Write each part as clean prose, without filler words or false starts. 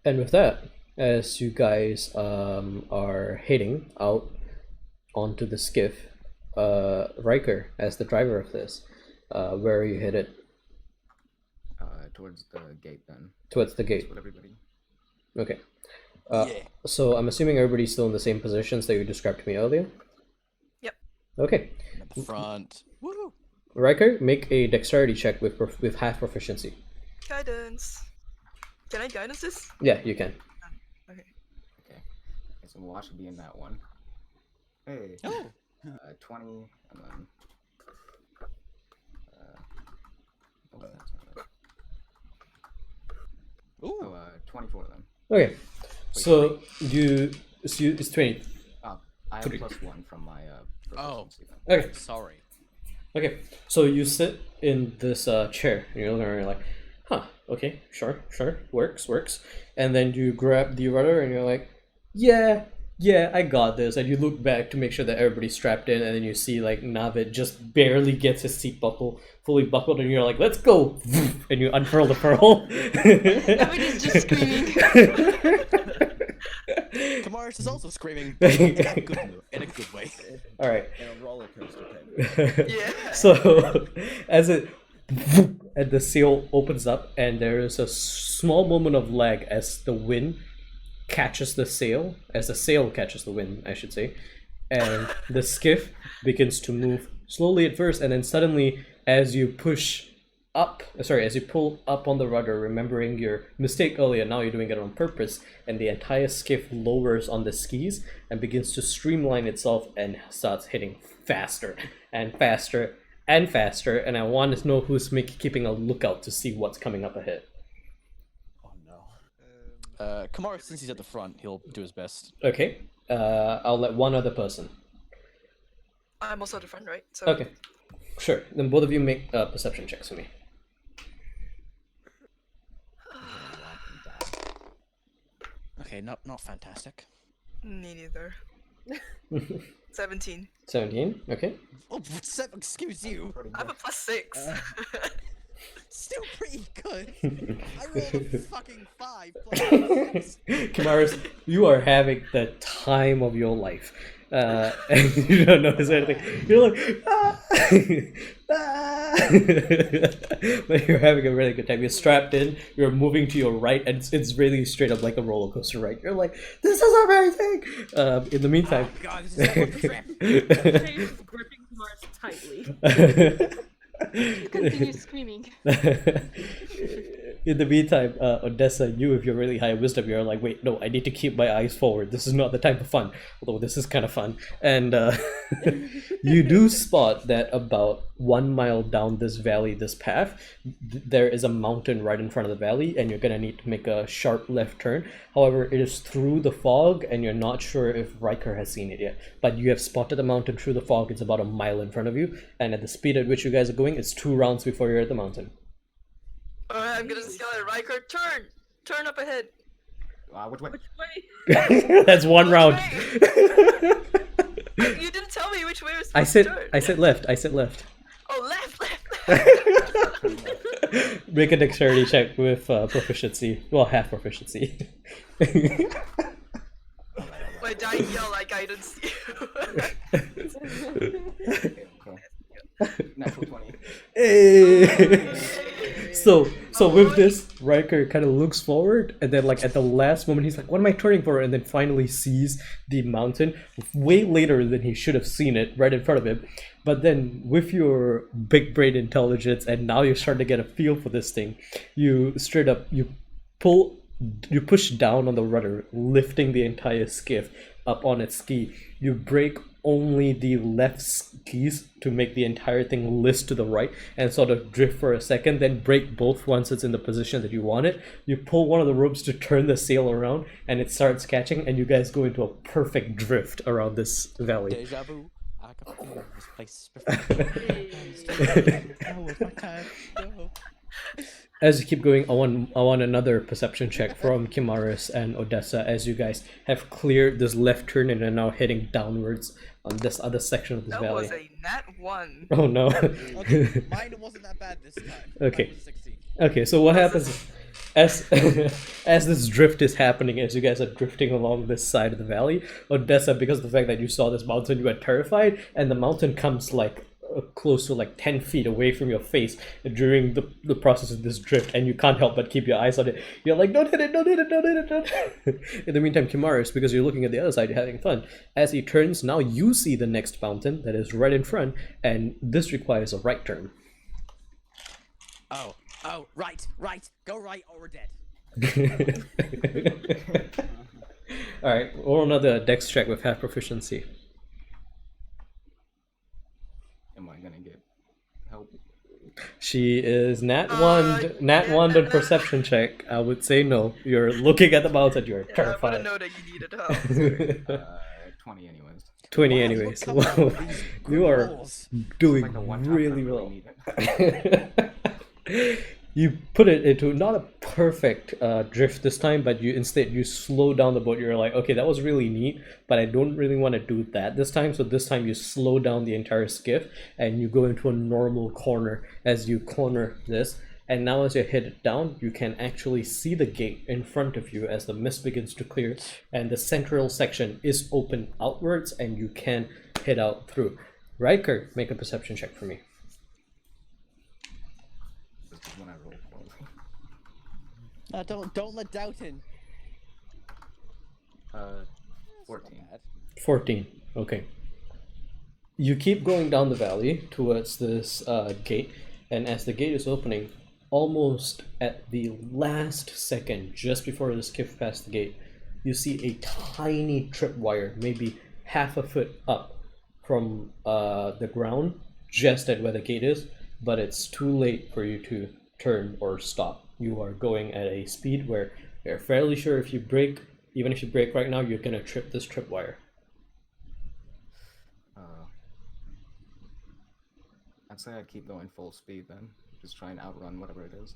And with that, as you guys are heading out onto the skiff, Riker, as the driver of this, where are you headed? Towards the gate then. Towards the gate. With everybody. Okay. Yeah. So I'm assuming everybody's still in the same positions that you described to me earlier? Yep. Okay. At the front. Woo! Riker, make a dexterity check with half proficiency. Guidance. Can I guidance this? Yeah, you can. Okay. Okay, so Moa should be in that one. Hey. Oh. 20, and then. Ooh. Oh, 24 then. Okay. So it's 20. I have +1 from my proficiency then. Okay. Sorry. Okay, so you sit in this chair, and you're like, huh, okay, sure, works. And then you grab the rudder, and you're like, yeah, I got this. And you look back to make sure that everybody's strapped in, and then you see, like, Navid just barely gets his seat fully buckled, and you're like, let's go! And you unfurl the furl. Everybody's just screaming. Kamaris is also screaming, but in a good way. Alright. In a roller coaster type. Yeah. So, as it and the sail opens up, and there is a small moment of lag as the wind catches the sail, as the sail catches the wind, I should say, and the skiff begins to move slowly at first, and then suddenly, as you pull up on the rudder, remembering your mistake earlier, now you're doing it on purpose, and the entire skiff lowers on the skis and begins to streamline itself and starts hitting faster and faster and faster, and I want to know who's keeping a lookout to see what's coming up ahead. Oh no. Kamaris, since he's at the front, he'll do his best. Okay, I'll let one other person. I'm also at the front, right? So Okay, sure. Then both of you make perception checks for me. Okay, not fantastic. me neither. 17. 17, okay. Oh, what's that? Excuse you. I have a +6. Still pretty good. I rolled a fucking 5 plus. Kamaris, you are having the time of your life. And you don't notice anything. You're like, ah! Ah! But you're having a really good time. You're strapped in, you're moving to your right, and it's really straight up like a roller coaster ride. You're like, this is amazing! In the meantime... Oh god, this is a trip. Jay is gripping Mars tightly. Continue screaming. In the meantime, Odessa, you with your really high wisdom, you're like, wait, no, I need to keep my eyes forward. This is not the time for fun. Although this is kind of fun. And you do spot that about 1 mile down this valley, this path, there is a mountain right in front of the valley, and you're going to need to make a sharp left turn. However, it is through the fog, and you're not sure if Riker has seen it yet. But you have spotted the mountain through the fog. It's about a mile in front of you, and at the speed at which you guys are going, it's 2 rounds before you're at the mountain. Alright, I'm gonna yell at Riker, turn up ahead. Which way? Which way? That's 1 round. You didn't tell me which way was I supposed to said turn. left. I said left. Oh, left. Make a dexterity check with proficiency. Well, half proficiency. My dying yell like guidance you. Okay. Natural 20. Hey! So with this, Riker kind of looks forward, and then like at the last moment, he's like, "What am I turning for?" And then finally sees the mountain way later than he should have seen it, right in front of him. But then, with your big brain intelligence, and now you're starting to get a feel for this thing, you straight up push down on the rudder, lifting the entire skiff up on its ski. You break only the left skis to make the entire thing list to the right and sort of drift for a second, then break both once it's in the position that you want it. You pull one of the ropes to turn the sail around, and it starts catching, and you guys go into a perfect drift around this valley. Deja vu. I can feel this place before. Now is my time to go. As you keep going, I want another perception check from Kimaris and Odessa as you guys have cleared this left turn and are now heading downwards on this other section of this That valley. was a nat 1. Oh no. Okay, mine wasn't that bad this time. Okay. Mine was 16. Okay, so what happens? as as this drift is happening, as you guys are drifting along this side of the valley, Odessa, because of the fact that you saw this mountain, you are terrified, and the mountain comes like close to like 10 feet away from your face during the process of this drift, and you can't help but keep your eyes on it. You're like, don't hit it, don't hit it, don't hit it, don't hit it. In the meantime, Kimaris, because you're looking at the other side, you're having fun. As he turns, now you see the next mountain that is right in front, and this requires a right turn. Oh, right. Go right or we're dead. Alright, roll another dex check with half proficiency. Am I gonna get help? She is nat one on perception check. I would say no. You're looking at the mountain, you're Yeah, I terrified. wouldn't know that you needed help. 20 anyways. 20 Wow, anyways. you're coming Wow. up with these good You are rolls. doing Like the one time really I well. need it. You put it into not a perfect drift this time, but you slow down the boat. You're like, okay, that was really neat, but I don't really want to do that this time. So this time you slow down the entire skiff and you go into a normal corner as you corner this. And now as you head down, you can actually see the gate in front of you as the mist begins to clear, and the central section is open outwards, and you can head out through. Riker, make a perception check for me. This is when I roll poorly. Don't let doubt in. 14. 14. Okay. You keep going down the valley towards this gate, and as the gate is opening, almost at the last second, just before the skiff passed the gate, you see a tiny tripwire, maybe half a foot up from the ground, just at where the gate is, but it's too late for you to turn or stop. You are going at a speed where you're fairly sure if you brake, even if you brake right now, you're gonna trip this tripwire. I'd say I'd keep going full speed then. Just try and outrun whatever it is.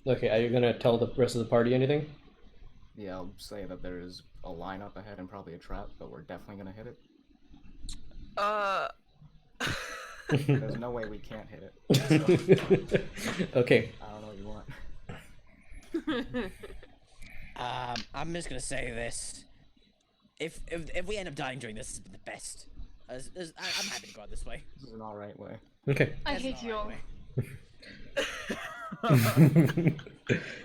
Okay, are you gonna tell the rest of the party anything? Yeah, I'll say that there is a line up ahead and probably a trap, but we're definitely gonna hit it. There's no way we can't hit it. So, Okay. I don't know what you want. I'm just gonna say this. If we end up dying during this, has been the best. I'm happy to go out this way. This is an alright way. Okay. I That's hate an you all. alright way.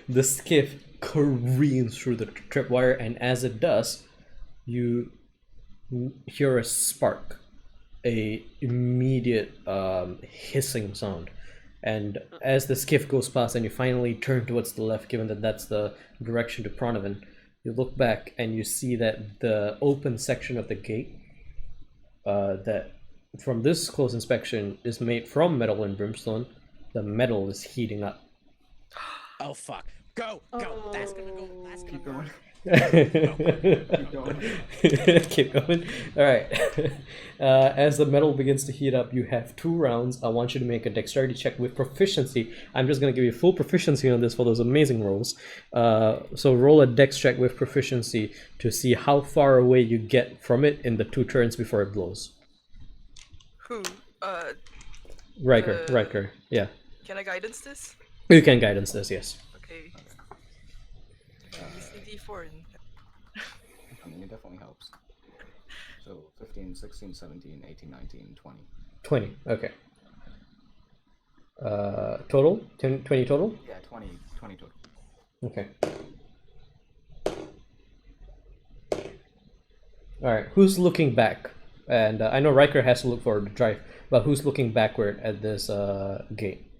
The skiff careens through the tripwire, and as it does, you hear a spark, a immediate hissing sound. And as the skiff goes past and you finally turn towards the left, given that that's the direction to Pronovan, you look back and you see that the open section of the gate, that from this close inspection is made from metal and brimstone, the metal is heating up. Oh fuck! Go! That's gonna go. That's gonna Keep go. going. Keep going. Keep going. All right. As the metal begins to heat up, you have 2 rounds. I want you to make a dexterity check with proficiency. I'm just going to give you full proficiency on this for those amazing rolls. So roll a dex check with proficiency to see how far away you get from it in the 2 turns before it blows. Who? Riker. Yeah. Can I guidance this? You can guidance this, yes. Okay. Use the D4 and I mean, it definitely helps. So 15, 16, 17, 18, 19, 20. 20. Okay. Total? 20 total? Yeah, 20 total. Okay. Alright, who's looking back? And I know Riker has to look forward to drive, but who's looking backward at this gate?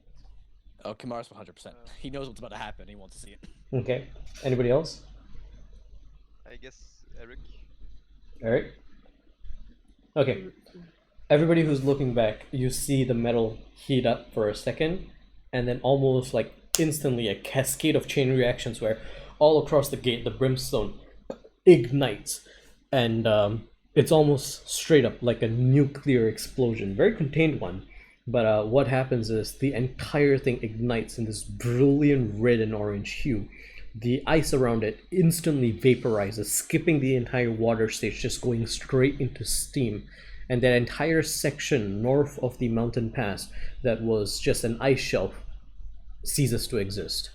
Oh, Kamara's 100%. He knows what's about to happen. He wants to see it. Okay. Anybody else? I guess Eric. Alright. Okay. Everybody who's looking back, you see the metal heat up for a second, and then almost like instantly a cascade of chain reactions where all across the gate the brimstone ignites, and it's almost straight up like a nuclear explosion, very contained one. But what happens is the entire thing ignites in this brilliant red and orange hue. The ice around it instantly vaporizes, skipping the entire water stage, just going straight into steam. And that entire section north of the mountain pass that was just an ice shelf ceases to exist.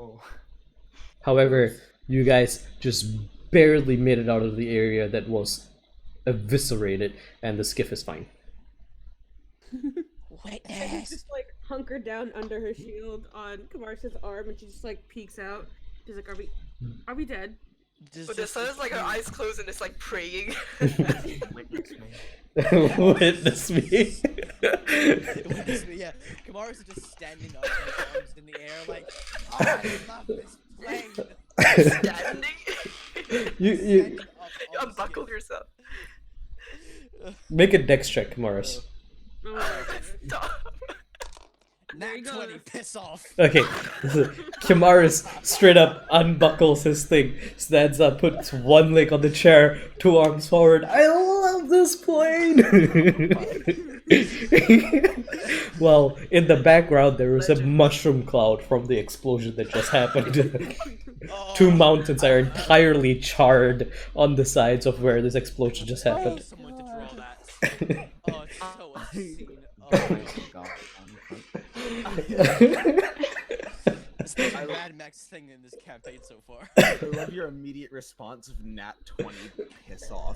Oh. However, you guys just barely made it out of the area that was eviscerated, and the skiff is fine. Witness. Just like hunkered down under her shield on Kamaris's arm, and she just like peeks out. She's like, "Are we dead?" But the sun is like her eyes closed and it's like praying. Witness me. Witness me. Witness me, yeah. Kamaris is just standing up, with arms in the air, like, oh, I love this plane. Standing. you Standing up You on the unbuckled skip. yourself. make a dex check, Kamaris. Oh, Stop. There you Nat go. 20, piss off. Okay, Kamaris straight up unbuckles his thing, stands up, puts one leg on the chair, two arms forward. I love this plane! Well, in the background, there was a mushroom cloud from the explosion that just happened. Two mountains are entirely charred on the sides of where this explosion just happened. Someone to draw that. Oh, it's so obscene. Oh, God. it's the most Mad Max thing in this campaign so far. I love your immediate response of Nat 20 piss off.